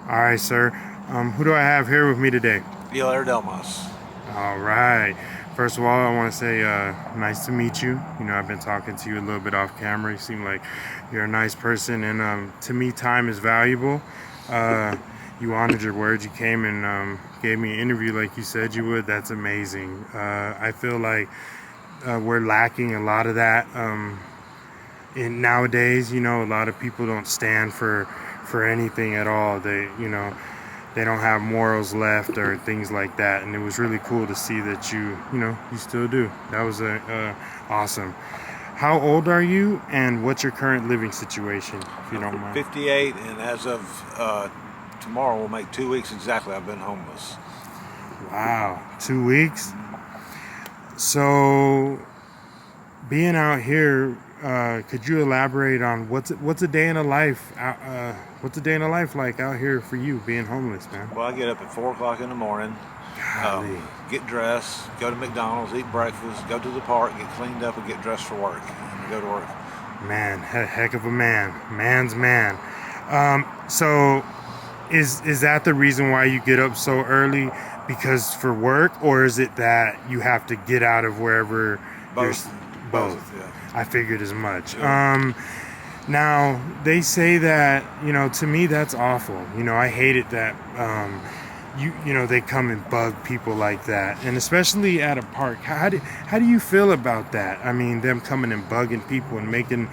All right, sir. Who do I have here with me today? Dealer Delmos. All right. First of all, I want to say nice to meet you. I've been talking to you a little bit off camera. You seem like you're a nice person, and to me, time is valuable. Uh, you honored your words. You came and gave me an interview like you said you would. That's amazing. I feel like we're lacking a lot of that. In nowadays, a lot of people don't stand for anything at all. They don't have morals left or things like that. And it was really cool to see that you still do. That was awesome. How old are you, and what's your current living situation, if you don't mind? 58, and as of tomorrow, will make 2 weeks exactly I've been homeless. Wow, 2 weeks. So, being out here, could you elaborate on what's a day in a life? What's a day in a life like out here for you, being homeless, man? Well, I get up at 4 o'clock in the morning, Golly. get dressed, go to McDonald's, eat breakfast, go to the park, get cleaned up, and get dressed for work, and go to work. Man, heck of a man, man's man. So, is that the reason why you get up so early? Because for work, or is it that you have to get out of wherever Both. you're? Both. Yeah. I figured as much. Yeah. Now they say that to me that's awful. I hate it that they come and bug people like that, and especially at a park. How do you feel about that? I mean, them coming and bugging people and making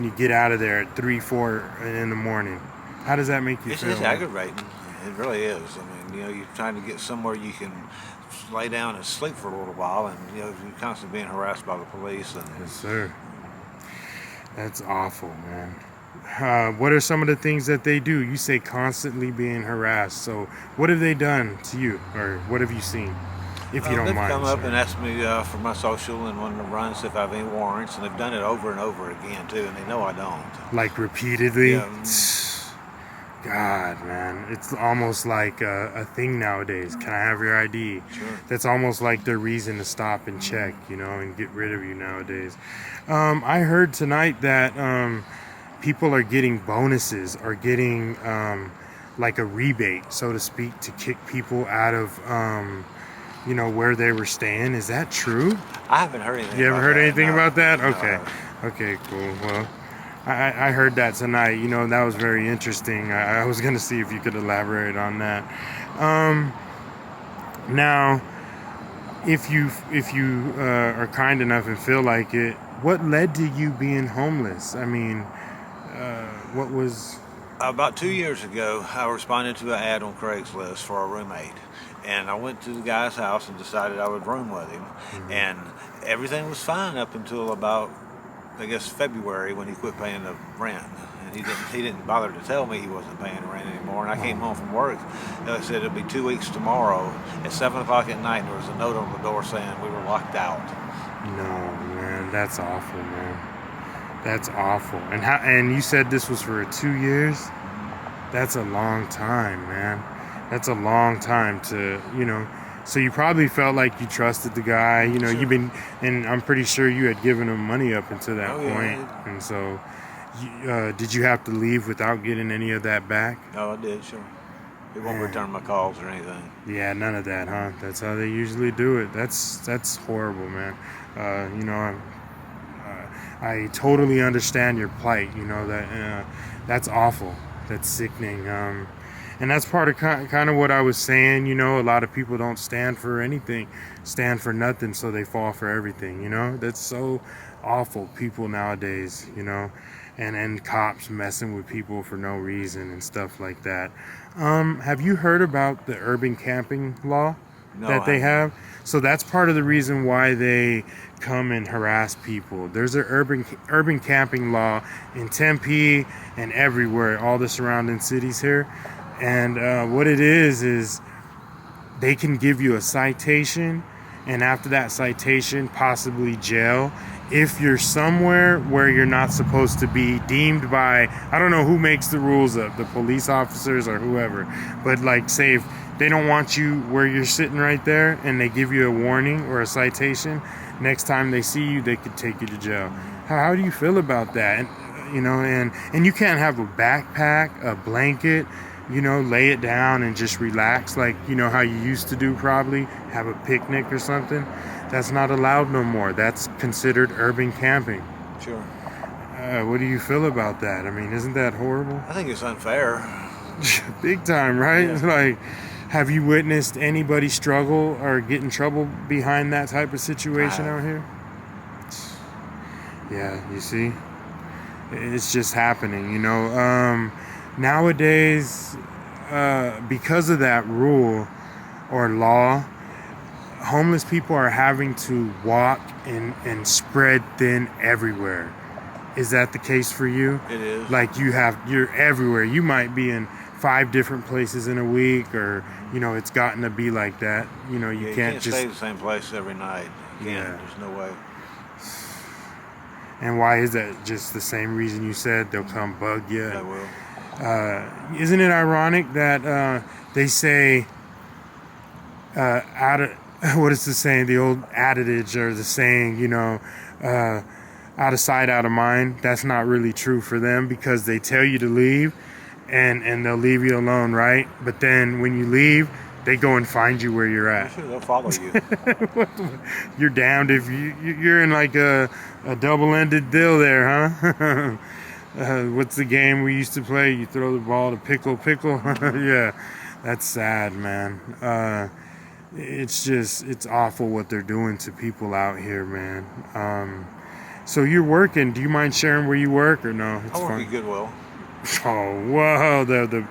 you get out of there at 3, 4 in the morning. How does that make you feel? It's aggravating. It really is. I mean, you're trying to get somewhere you can lay down and sleep for a little while, and you're constantly being harassed by the police. And Yes, sir. That's awful, man. What are some of the things that they do? You say constantly being harassed. So, what have they done to you, or what have you seen? If you don't they've mind. come up sir. and asked me for my social and wanted to run, see if I have any warrants, and they've done it over and over again too, and they know I don't. Like repeatedly. Yeah, God, man, it's almost like a thing nowadays. Can I have your ID? sure. That's almost like their reason to stop and check, and get rid of you nowadays. I heard tonight that people are getting bonuses, or getting like a rebate, so to speak, to kick people out of where they were staying. Is that true? I haven't heard anything. You ever about heard that, anything no. about that? No, I Okay. haven't. Okay, cool. Well, I heard that tonight. That was very interesting. I was going to see if you could elaborate on that. Now, if you are kind enough and feel like it, what led to you being homeless? I mean, what was? About 2 years ago, I responded to an ad on Craigslist for a roommate, and I went to the guy's house and decided I would room with him, and everything was fine up until about, I guess, February, when he quit paying the rent. And he didn't bother to tell me he wasn't paying the rent anymore. And I came home from work, and I said it'll be 2 weeks tomorrow at 7 o'clock at night, and there was a note on the door saying we were locked out. No, man, that's awful, man. That's awful. And you said this was for 2 years? That's a long time, man. That's a long time to. So you probably felt like you trusted the guy. Sure. And I'm pretty sure you had given him money up until that Oh, point. yeah. And so, did you have to leave without getting any of that back? No, I did, sure. He won't Man. return my calls or anything. Yeah, none of that, huh? That's how they usually do it. That's horrible, man. I totally understand your plight. That's awful. That's sickening. And that's part of kind of what I was saying. A lot of people don't stand for anything, stand for nothing, so they fall for everything. That's so awful. People nowadays, and cops messing with people for no reason and stuff like that. Have you heard about the urban camping law No, that they I haven't. have? So that's part of the reason why they come and harass people. There's an urban camping law in Tempe and everywhere, all the surrounding cities here. And what it is they can give you a citation, and after that citation, possibly jail, if you're somewhere where you're not supposed to be, deemed by, I don't know who makes the rules up, the police officers or whoever, but like, say if they don't want you where you're sitting right there and they give you a warning or a citation, next time they see you, they could take you to jail. How do you feel about that? And you can't have a backpack, a blanket, lay it down and just relax, like, how you used to do, probably have a picnic or something. That's not allowed no more. That's considered urban camping. Sure. What do you feel about that? I mean, isn't that horrible? I think it's unfair. Big time, right? Yeah. Like, have you witnessed anybody struggle or get in trouble behind that type of situation out here? Yeah, you see? It's just happening, Nowadays, because of that rule or law, homeless people are having to walk and spread thin everywhere. Is that the case for you? It is. Like you're everywhere. You might be in 5 different places in a week, or it's gotten to be like that. You can't just stay in the same place every night. Yeah. There's no way. And why is that? Just the same reason you said, they'll come bug you. They will. Isn't it ironic that they say what is the saying? The old adage or the saying, out of sight, out of mind. That's not really true for them, because they tell you to leave and they'll leave you alone, right? But then when you leave, they go and find you where you're at. Sure, they'll follow you. You're damned if you're in like a double-ended deal there, huh? What's the game we used to play? You throw the ball to pickle. Yeah, that's sad, man. It's awful what they're doing to people out here, man. So you're working. Do you mind sharing where you work or no? It's I work fine. at Goodwill. Oh, whoa! The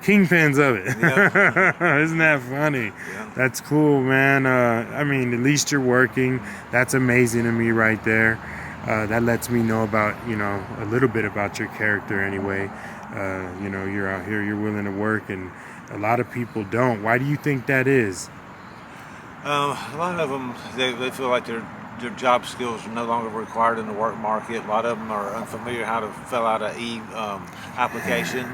kingpins of it. Yep. Isn't that funny? Yeah. That's cool, man. I mean, at least you're working. That's amazing to me right there. That lets me know about, a little bit about your character anyway. You're out here, you're willing to work, and a lot of people don't. Why do you think that is? A lot of them, they feel like their job skills are no longer required in the work market. A lot of them are unfamiliar how to fill out an application.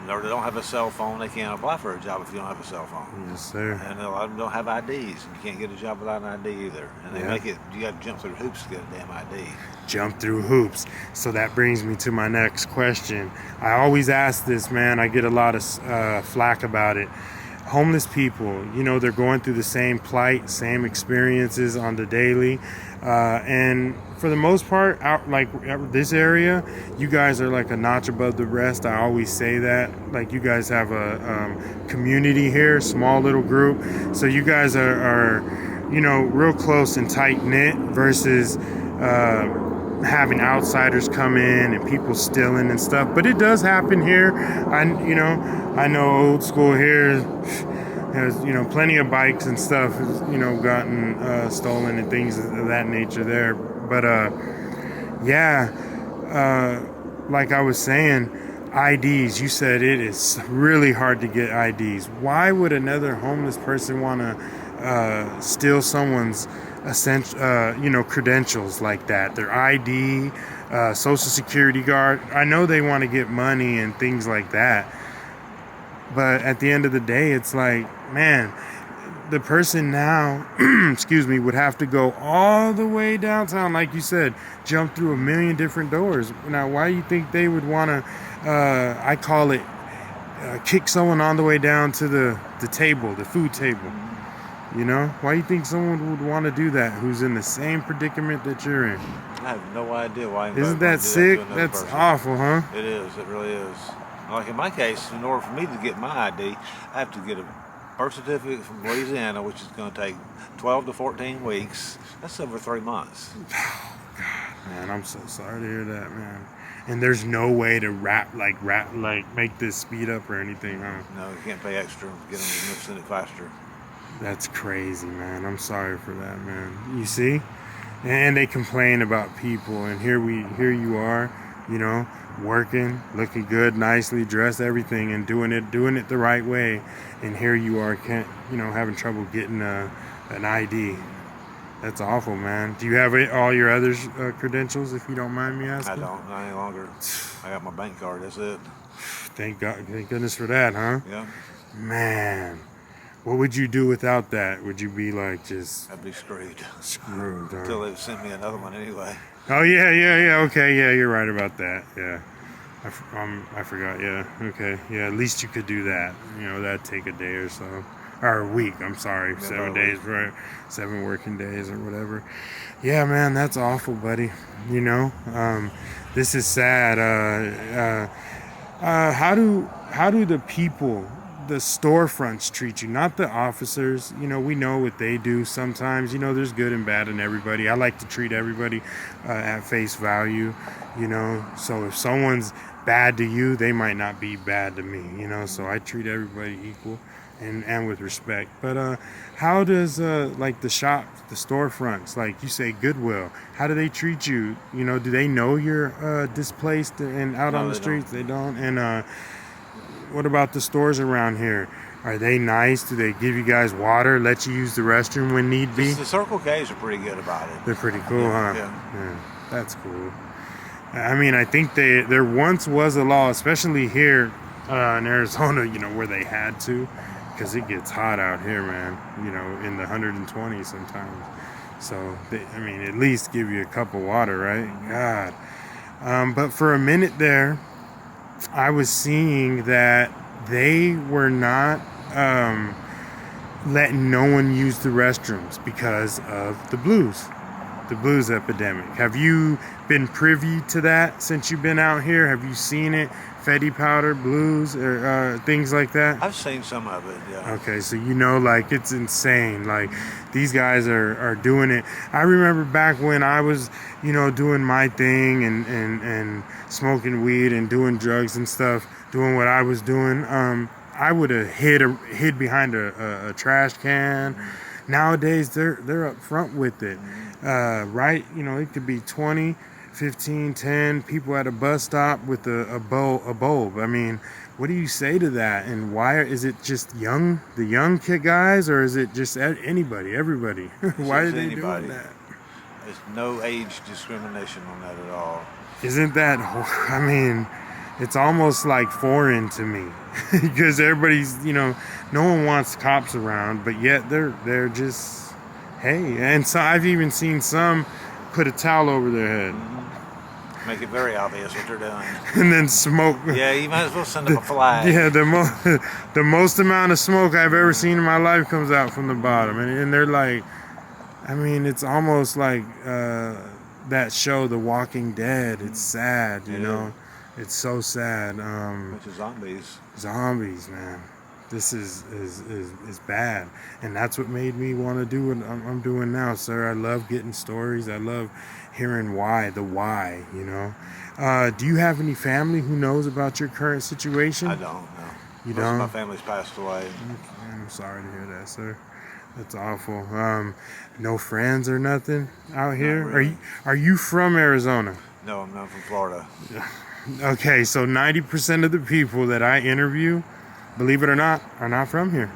Or they don't have a cell phone. They can't apply for a job if you don't have a cell phone. Yes, sir. And a lot of them don't have IDs. And you can't get a job without an ID either. And they make it, you got to jump through hoops to get a damn ID. Jump through hoops. So that brings me to my next question. I always ask this, man. I get a lot of flack about it. Homeless people, they're going through the same plight, same experiences on the daily. And for the most part, out like this area, you guys are like a notch above the rest. I always say that. Like, you guys have a community here, small little group. So you guys are real close and tight knit versus having outsiders come in and people stealing and stuff. But it does happen here. I know old school here has plenty of bikes and stuff gotten stolen and things of that nature there. But like I was saying, IDs, you said it is really hard to get IDs. Why would another homeless person want to steal someone's credentials like that? Their ID, social security card. I know they want to get money and things like that. But at the end of the day, it's like, man, the person now, would have to go all the way downtown, like you said, jump through a million different doors. Now, why do you think they would want to, I call it, kick someone on the way down to the table, the food table? Why do you think someone would want to do that who's in the same predicament that you're in? I have no idea why. Isn't that sick? That's person. Awful, huh? It is. It really is. Like in my case, in order for me to get my ID, I have to get a birth certificate from Louisiana, which is going to take 12 to 14 weeks. That's over 3 months. Oh, God, man, I'm so sorry to hear that, man. And there's no way to make this speed up or anything, huh? No, you can't pay extra to get them to send it faster. That's crazy, man. I'm sorry for that, man. You see? And they complain about people, and here you are, working, looking good, nicely dressed, everything, and doing it the right way. And here you are, having trouble getting an ID. That's awful, man. Do you have all your other credentials, if you don't mind me asking? I don't. Not any longer. I got my bank card. That's it. Thank God. Thank goodness for that, huh? Yeah. Man. What would you do without that? Would you be like just... I'd be screwed. Screwed, huh? Until they sent me another one anyway. Oh, yeah. Okay, yeah, you're right about that. Yeah. I forgot. Yeah. Okay. Yeah. At least you could do that. You know, that'd take a day or so, or a week. I'm sorry, Yeah, 7 days, right? 7 working days or whatever. Yeah, man, that's awful, buddy. You know, this is sad. How do the people, the storefronts treat you? Not the officers. You know, we know what they do sometimes. You know, there's good and bad in everybody. I like to treat everybody at face value. You know, so if someone's bad to you, they might not be bad to me. You know, so I treat everybody equal and with respect. But how does like the shops, the storefronts, like you say Goodwill, how do they treat you? You know, do they know you're displaced and out on No, the they don't. streets? They don't. And what about the stores around here? Are they nice? Do they give you guys water, let you use the restroom when need be? The Circle K's are pretty good about it. They're pretty cool, huh? Yeah. That's cool. I mean, I think there once was a law, especially here in Arizona, you know, where they had to, because it gets hot out here, man. You know, in the 120 sometimes. So, I mean, at least give you a cup of water, right? God. But for a minute there, I was seeing that they were not letting no one use the restrooms because of the blues epidemic. Have you been privy to that since you've been out here? Have you seen it? Fetty powder, blues, or things like that? I've seen some of it, yeah. Okay, so you know, like, it's insane. Like, these guys are doing it. I remember back when I was, you know, doing my thing and smoking weed and doing drugs and stuff, doing what I was doing. I would have hid behind a trash can. Nowadays, they're up front with it, right? You know, it could be 20, 15, 10 people at a bus stop with a bulb. I mean, what do you say to that? And why is it just the young kid guys, or is it just anybody, everybody? Why are they doing that? There's no age discrimination on that at all. Isn't that? I mean, it's almost like foreign to me because everybody's, you know, no one wants cops around, but yet they're just, hey. And so I've even seen some put a towel over their head. Make it very obvious what they're doing. And then smoke. Yeah, you might as well send up a flag. Yeah, the most amount of smoke I've ever seen in my life comes out from the bottom. And they're like, I mean, it's almost like that show, The Walking Dead. It's sad, you know. It's so sad. Bunch of zombies. Zombies, man. This is bad, and that's what made me want to do what I'm doing now, sir. I love getting stories. I love hearing the why, you know. Do you have any family who knows about your current situation? I don't know. You Most don't? of my family's passed away. I'm sorry to hear that, sir. That's awful. No friends or nothing out here? Not really. Are you from Arizona? No, I'm not from Florida. Okay, so 90% of the people that I interview, believe it or not, are not from here.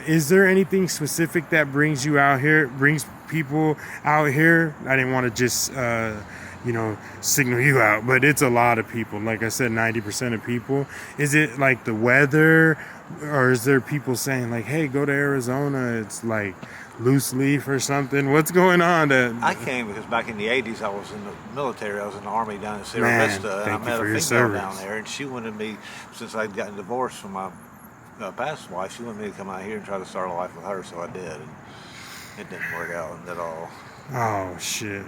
Is there anything specific that brings you out here, brings people out here? I didn't want to just, you know, signal you out, but it's a lot of people. Like I said, 90% of people. Is it like the weather, or is there people saying like, hey, go to Arizona, it's like loose leaf or something? What's going on? I came because back in the 80s I was in the military. I was in the Army down in Sierra Vista, and I met a female down there, and she wanted me, since I'd gotten divorced from my past wife, she wanted me to come out here and try to start a life with her, so I did, and it didn't work out at all. Oh, shit.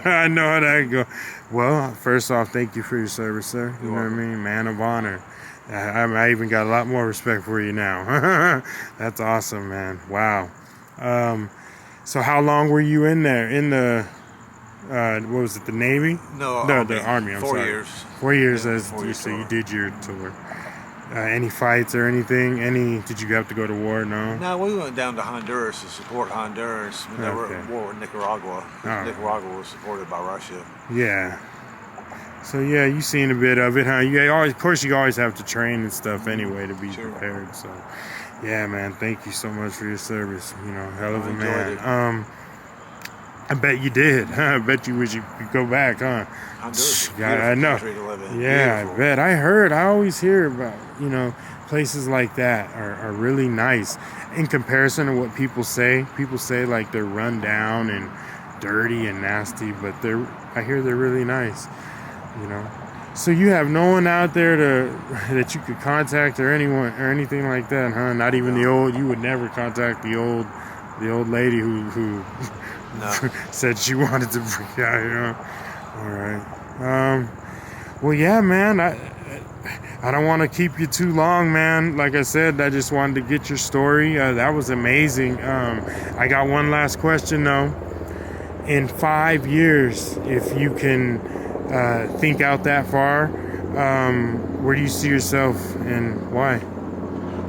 I know how that go. Well, first off, thank you for your service, sir. You know what I mean? Man of honor. I even got a lot more respect for you now. That's awesome, man. Wow. So how long were you in there? In the, what was it, the Navy? No, the Army, I'm 4 sorry. years. 4 years, Yeah, as 4 you years say, you tour. did your tour. Any fights or anything? Did you have to go to war? No? No, we went down to Honduras to support Honduras when they were at war with Nicaragua. Oh. Nicaragua was supported by Russia. Yeah. So yeah, you seen a bit of it, huh? Of course, you always have to train and stuff anyway to be prepared. So, yeah, man, thank you so much for your service. You know, hell of a man. I bet you did. I bet you wish you could go back, huh? Honduras is a Yeah, I beautiful know. country to live in. Yeah, Beautiful. I bet. I always hear about, you know, places like that are really nice in comparison to what people say. People say like they're run down and dirty and nasty, but I hear they're really nice. You know, So you have no one out there that you could contact or anyone or anything like that, huh? Not even the old. You would never contact the old lady who No. said she wanted to freak out. You know. All right. Well, yeah, man. I don't want to keep you too long, man. Like I said, I just wanted to get your story. That was amazing. I got one last question though. In 5 years, if you can think out that far, where do you see yourself and why?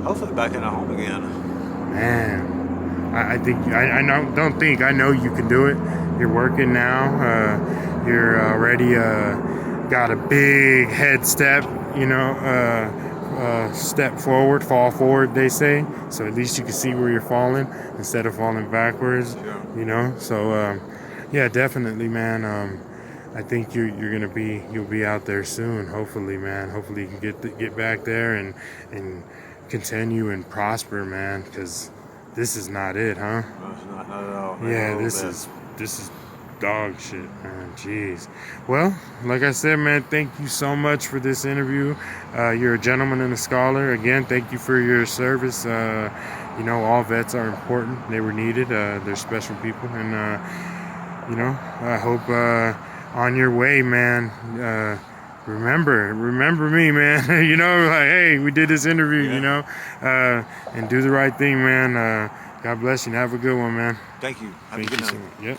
Hopefully back in a home again. Man, I think I know. Don't think I know you can do it. You're working now. You're already got a big head step. You know, step forward, fall forward. They say. So at least you can see where you're falling instead of falling backwards. Sure. You know. So yeah, definitely, man. I think you'll be out there soon. Hopefully, man. Hopefully you can get back there and continue and prosper, man. Because this is not it, huh? No, it's not at all. Yeah, Maybe a this little bit. is dog shit, man. Jeez. Well, like I said, man, thank you so much for this interview. You're a gentleman and a scholar. Again, thank you for your service. You know, all vets are important. They were needed. They're special people, and you know, I hope on your way, man. Remember me, man. You know, like, hey, we did this interview. Yeah. You know, and do the right thing, man. God bless you and have a good one, man. Thank you. Have a Thank good you night. so much. Yep.